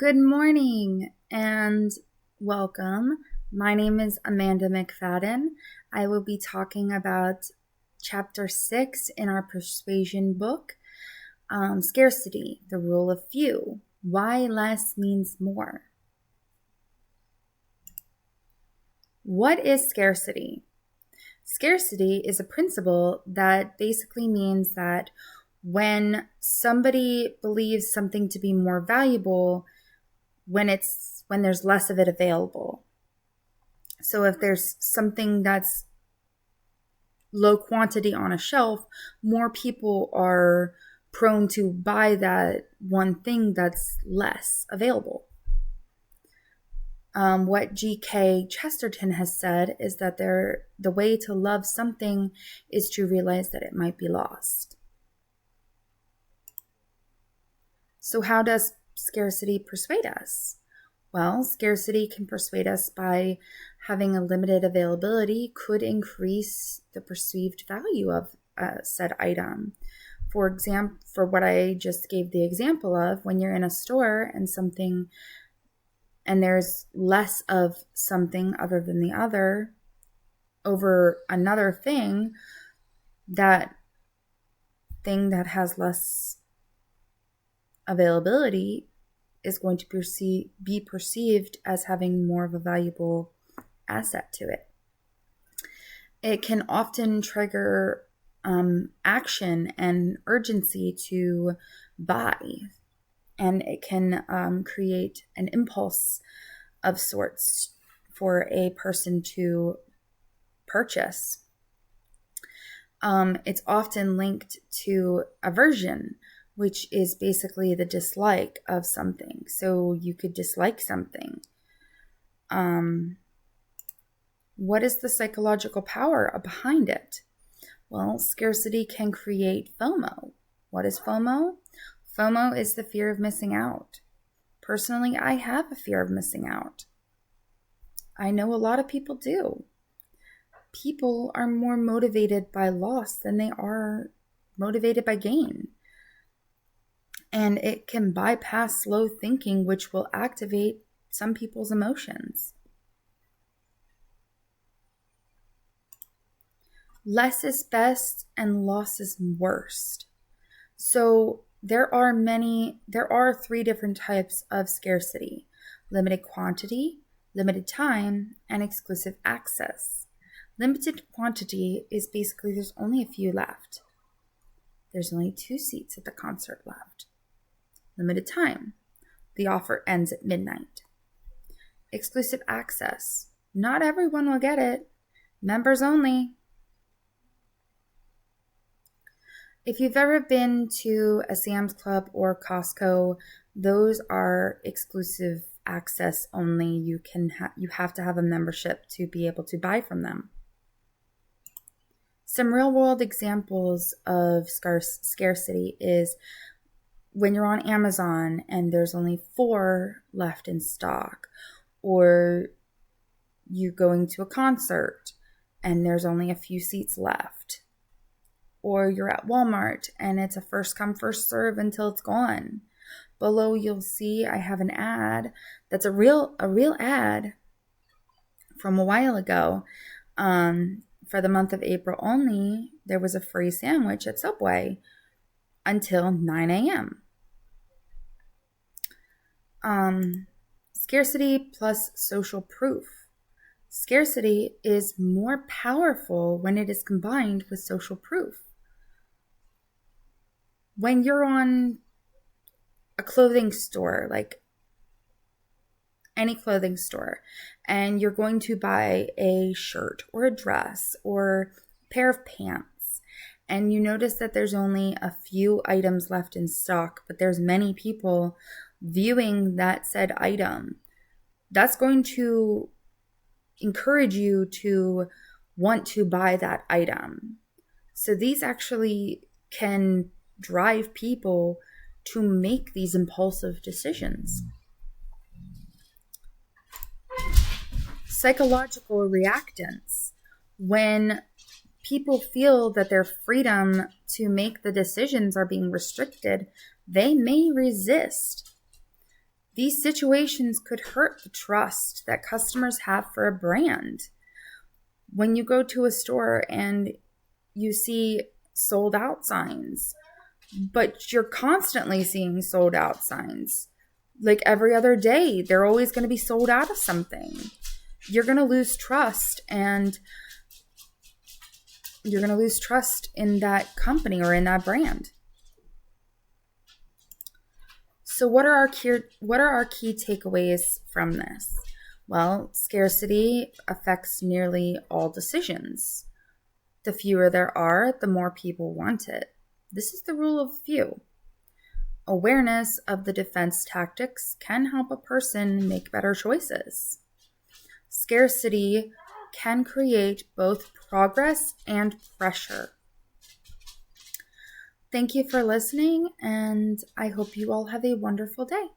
Good morning and welcome. My name is Amanda McFadden. I will be talking about Chapter 6 in our Persuasion book, Scarcity, the Rule of Few, Why Less Means More. What is scarcity? Scarcity is a principle that basically means that when somebody believes something to be more valuable, when there's less of it available. So if there's something that's low quantity on a shelf, more people are prone to buy that one thing that's less available. What G.K. Chesterton has said is that the way to love something is to realize that it might be lost. So how does scarcity persuade us? Well, scarcity can persuade us by having a limited availability could increase the perceived value of said item. For example, for what I just gave the example of, when you're in a store and there's less of something other than the other over another thing, that thing that has less availability is going to be perceived as having more of a valuable asset to it. It can often trigger action and urgency to buy, and it can create an impulse of sorts for a person to purchase. It's often linked to aversion, which is basically the dislike of something. So you could dislike something. What is the psychological power behind it? Well, scarcity can create FOMO. What is FOMO? FOMO is the fear of missing out. Personally, I have a fear of missing out. I know a lot of people do. People are more motivated by loss than they are motivated by gain. And it can bypass slow thinking, which will activate some people's emotions. Less is best and loss is worst. So there are three different types of scarcity: limited quantity, limited time, and exclusive access. Limited quantity is basically there's only a few left. There's only 2 seats at the concert left. Limited time. The offer ends at midnight. Exclusive access. Not everyone will get it. Members only. If you've ever been to a Sam's Club or Costco, those are exclusive access only. You have to have a membership to be able to buy from them. Some real-world examples of scarcity is when you're on Amazon and there's only 4 left in stock, or you going to a concert and there's only a few seats left, or you're at Walmart and it's a first come first serve until it's gone. Below you'll see I have an ad that's a real ad from a while ago. For the month of April only, there was a free sandwich at Subway until 9 a.m. Scarcity plus social proof. Scarcity is more powerful when it is combined with social proof. When you're on a clothing store, like any clothing store, and you're going to buy a shirt or a dress or a pair of pants, and you notice that there's only a few items left in stock, but there's many people viewing that said item, that's going to encourage you to want to buy that item. So these actually can drive people to make these impulsive decisions. Psychological reactance. When people feel that their freedom to make the decisions are being restricted, they may resist. These situations could hurt the trust that customers have for a brand. When you go to a store and you see sold out signs, but you're constantly seeing sold out signs. Like every other day, they're always going to be sold out of something. You're going to lose trust, and you're going to lose trust in that company or in that brand. So what are our key takeaways from this? Well, scarcity affects nearly all decisions. The fewer there are, the more people want it. This is the rule of few. Awareness of the defense tactics can help a person make better choices. Scarcity can create both progress and pressure. Thank you for listening, and I hope you all have a wonderful day.